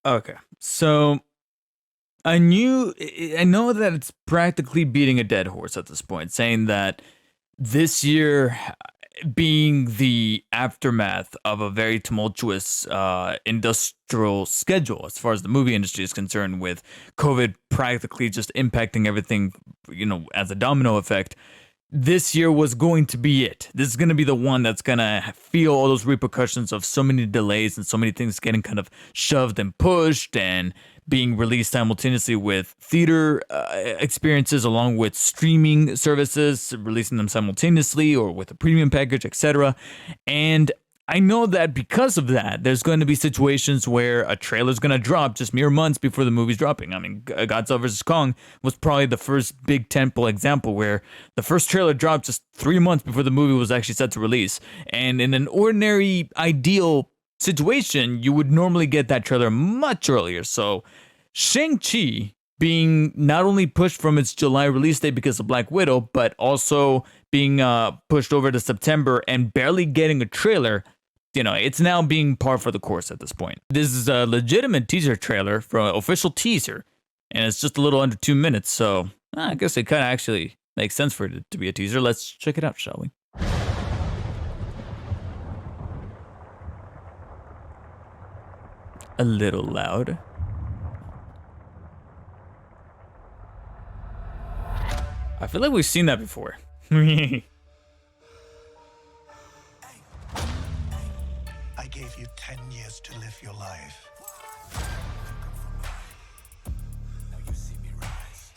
Okay. So I know that it's practically beating a dead horse at this point, saying that this year being the aftermath of a very tumultuous industrial schedule as far as the movie industry is concerned, with COVID practically just impacting everything, as a domino effect. This year was going to be it. This is going to be the one that's going to feel all those repercussions of so many delays and so many things getting kind of shoved and pushed and being released simultaneously with theater experiences along with streaming services, releasing them simultaneously or with a premium package, etc. And I know that because of that, there's going to be situations where a trailer is going to drop just mere months before the movie's dropping. I mean, Godzilla vs. Kong was probably the first big tentpole example where the first trailer dropped just 3 months before the movie was actually set to release. And in an ordinary, ideal situation, you would normally get that trailer much earlier. So, Shang-Chi being not only pushed from its July release date because of Black Widow, but also being pushed over to September and barely getting a trailer, it's now being par for the course at this point. This is a legitimate teaser trailer from an official teaser, and it's just a little under 2 minutes, so I guess it kind of actually makes sense for it to be a teaser. Let's check it out, shall we? A little loud. I feel like we've seen that before. I gave you 10 years to live your life. Now you see me rise.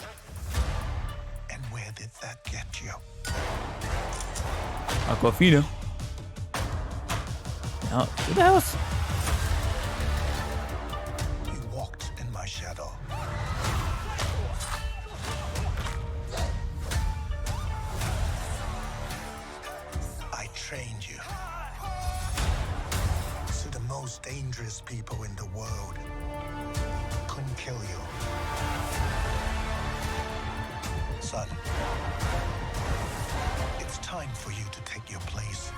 And where did that get you? Aquafina. Now, who the hell is... You walked in my shadow. I trained you. So the most dangerous people in the world couldn't kill you. Son, it's time for you to take your place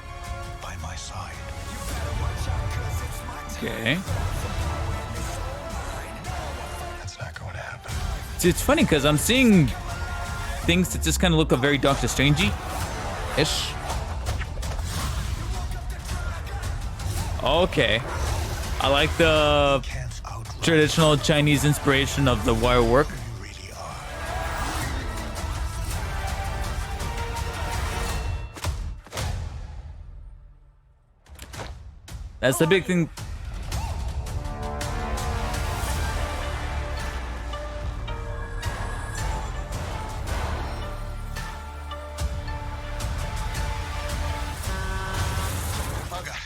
by my side. Okay. That's not going to happen. See, it's funny because I'm seeing things that just kind of look a very Doctor Strangey-ish. Okay. I like the traditional Chinese inspiration of the wire work. You really are. That's the big thing. Bugger.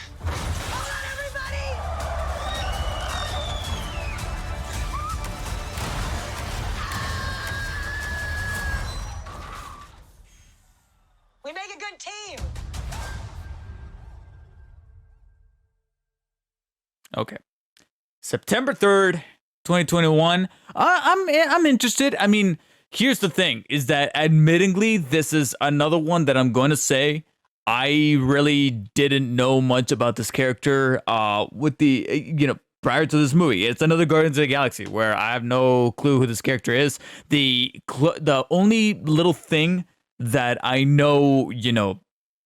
We make a good team. Okay. September 3rd, 2021. I'm interested. I mean, here's the thing is that admittingly, this is another one that I'm going to say I really didn't know much about this character with the prior to this movie. It's another Guardians of the Galaxy where I have no clue who this character is. The only little thing that I know,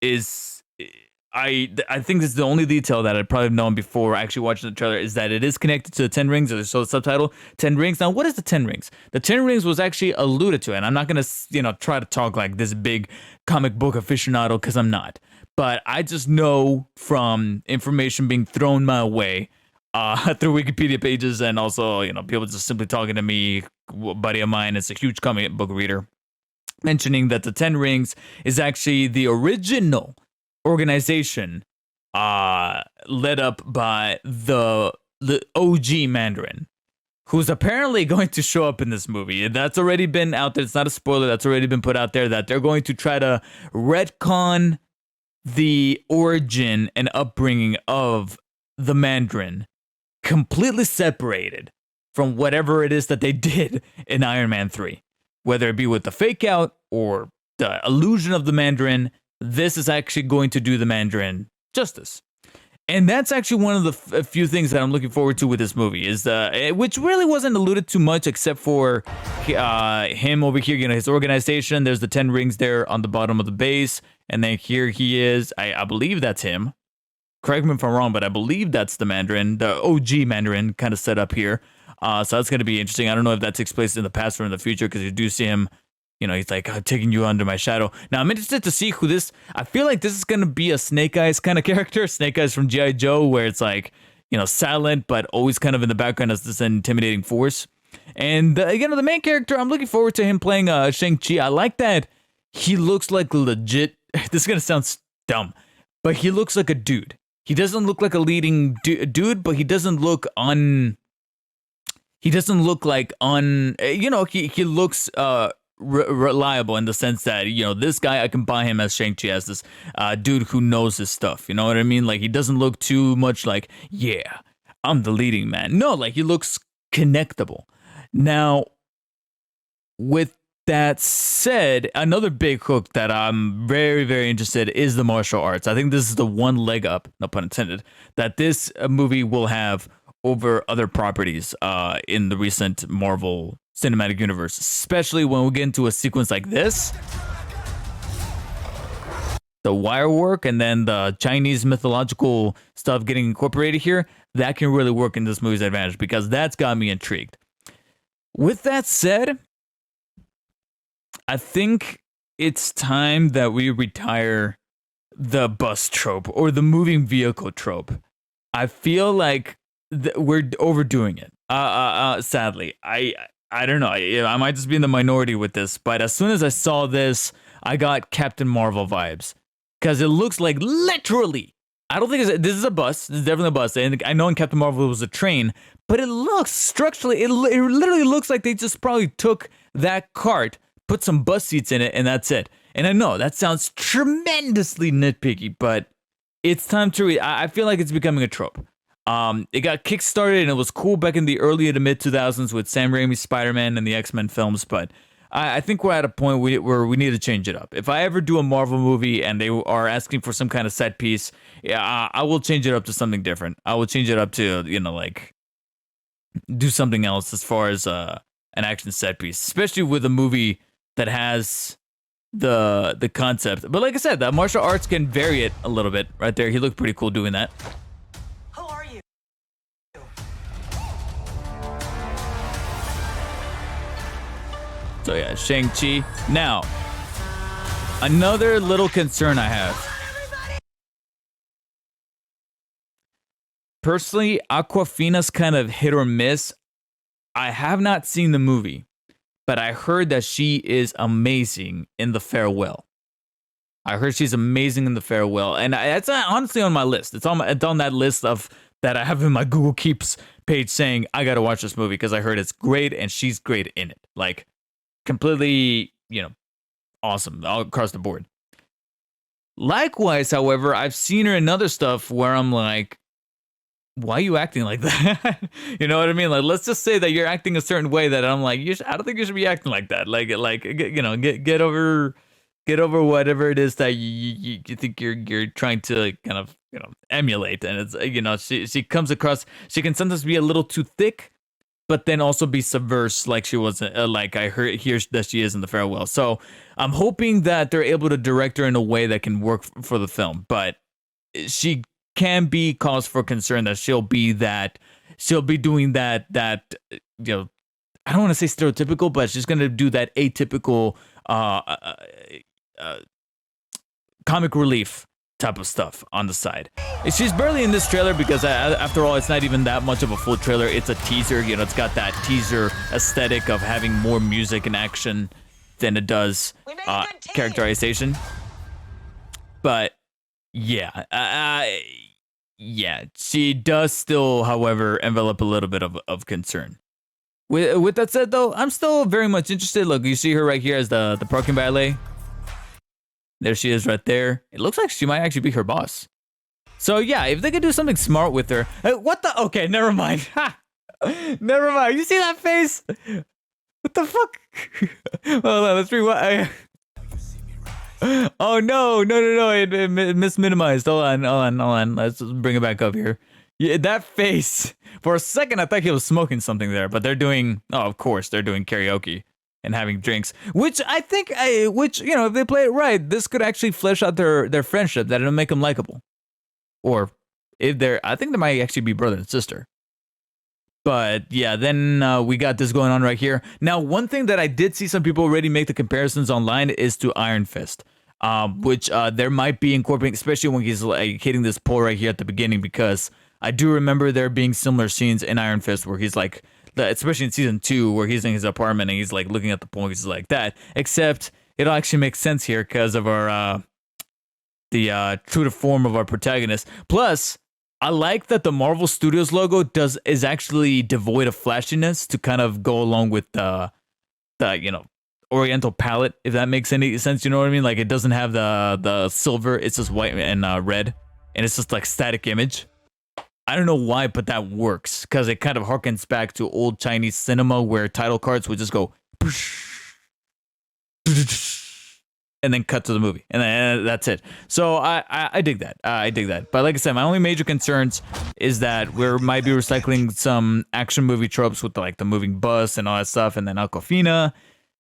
is I think this is the only detail that I'd probably known before actually watching the trailer, is that it is connected to the Ten Rings, or so the subtitle, Ten Rings. Now, what is the Ten Rings? The Ten Rings was actually alluded to, and I'm not going to, try to talk like this big comic book aficionado, because I'm not. But I just know from information being thrown my way through Wikipedia pages, and also, people just simply talking to me. A buddy of mine is a huge comic book reader, mentioning that the Ten Rings is actually the original organization led up by the OG Mandarin, who's apparently going to show up in this movie. That's already been out there. It's not a spoiler. That's already been put out there, that they're going to try to retcon the origin and upbringing of the Mandarin, completely separated from whatever it is that they did in Iron Man 3. Whether it be with the fake out or the illusion of the Mandarin, this is actually going to do the Mandarin justice. And that's actually one of the few things that I'm looking forward to with this movie is which really wasn't alluded to much except for him over here, you know, his organization. There's the 10 rings there on the bottom of the base. And then here he is. I believe that's him. Correct me if I'm wrong, but I believe that's the Mandarin, the OG Mandarin kind of set up here. So that's going to be interesting. I don't know if that takes place in the past or in the future because you do see him, you know, he's like, taking you under my shadow. Now, I'm interested to see who this... I feel like this is going to be a Snake Eyes kind of character. Snake Eyes from G.I. Joe, where it's like, you know, silent, but always kind of in the background as this intimidating force. And, you know, the main character, I'm looking forward to him playing Shang-Chi. I like that he looks like legit... This is going to sound dumb, but he looks like a dude. He doesn't look like a leading dude, but he doesn't look He doesn't look like you know, he looks... reliable in the sense that, you know, this guy, I can buy him as Shang-Chi, as this dude who knows his stuff. You know what I mean? Like, he doesn't look too much like, yeah, I'm the leading man. No, like, he looks connectable. Now, with that said, another big hook that I'm very, very interested in is the martial arts. I think this is the one leg up, no pun intended, that this movie will have over other properties in the recent Marvel Cinematic Universe, especially when we get into a sequence like this. The wire work and then the Chinese mythological stuff getting incorporated here, that can really work in this movie's advantage because that's got me intrigued. With that said, I think it's time that we retire the bus trope or the moving vehicle trope. I feel like we're overdoing it. Sadly, I don't know. I might just be in the minority with this, but as soon as I saw this, I got Captain Marvel vibes because it looks like literally. I don't think this is a bus. This is definitely a bus, and I know in Captain Marvel it was a train, but it looks structurally. It literally looks like they just probably took that cart, put some bus seats in it, and that's it. And I know that sounds tremendously nitpicky, but it's time to read. I feel like it's becoming a trope. It got kickstarted and it was cool back in the early to mid 2000s with Sam Raimi's Spider-Man and the X-Men films, but I think we're at a point where we need to change it up. If I ever do a Marvel movie and they are asking for some kind of set piece, yeah, I will change it up to something different. I will change it up to, you know, like do something else as far as an action set piece, especially with a movie that has the concept. But like I said, the martial arts can vary it a little bit right there. He looked pretty cool doing that. So yeah, Shang-Chi. Now, another little concern I have. Personally, Aquafina's kind of hit or miss. I have not seen the movie, but I heard that she is amazing in The Farewell. I heard she's amazing in The Farewell, and it's honestly on my list. It's on that list of that I have in my Google Keeps page saying I gotta watch this movie because I heard it's great and she's great in it. Like, completely, you know, awesome all across the board. Likewise, however, I've seen her in other stuff where I'm like, why are you acting like that? You know what I mean? Like, let's just say that you're acting a certain way that I'm like, I don't think you should be acting like that. Like, you know, get over whatever it is that you think you're trying to kind of, you know, emulate. And it's, you know, she comes across, she can sometimes be a little too thick, but then also be subversive, like she was, like I hear that she is in The Farewell. So I'm hoping that they're able to direct her in a way that can work for the film. But she can be cause for concern that she'll be doing that, you know, I don't want to say stereotypical, but she's going to do that atypical comic relief type of stuff on the side. She's barely in this trailer because after all, it's not even that much of a full trailer. It's a teaser, you know, it's got that teaser aesthetic of having more music and action than it does characterization. But yeah, yeah, she does still, however, envelop a little bit of concern. With that said, though, I'm still very much interested. Look, you see her right here as the parking ballet. There she is right there. It looks like she might actually be her boss. So yeah, if they could do something smart with her. What the? Okay, never mind. Never mind. You see that face? What the fuck? Hold on, let's rewind. Oh no! It misminimized. Hold on. Let's just bring it back up here. Yeah, that face. For a second, I thought he was smoking something there, but they're doing. Oh, of course, they're doing karaoke and having drinks, which I think, which if they play it right, this could actually flesh out their friendship. That it'll make them likable, or if they're, I think they might actually be brother and sister. But yeah, then we got this going on right here. Now, one thing that I did see some people already make the comparisons online is to Iron Fist, which there might be incorporating, especially when he's like hitting this pole right here at the beginning, because I do remember there being similar scenes in Iron Fist where he's like, especially in season 2, where he's in his apartment and he's like looking at the pole, he's like that. Except it'll actually make sense here because of our the true to form of our protagonist. Plus, I like that the Marvel Studios logo is actually devoid of flashiness to kind of go along with the Oriental palette, if that makes any sense. You know what I mean? Like, it doesn't have the silver; it's just white and red, and it's just like static image. I don't know why, but that works because it kind of harkens back to old Chinese cinema where title cards would just go and then cut to the movie, and then that's it. So I dig that. I dig that. But like I said, my only major concerns is that we might be recycling some action movie tropes with like the moving bus and all that stuff, and then Aquafina.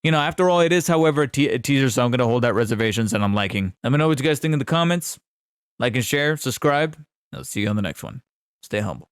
After all, it is, however, a teaser, so I'm gonna hold out reservations, and I'm liking. Let me know what you guys think in the comments. Like and share, subscribe. I'll see you on the next one. Stay humble.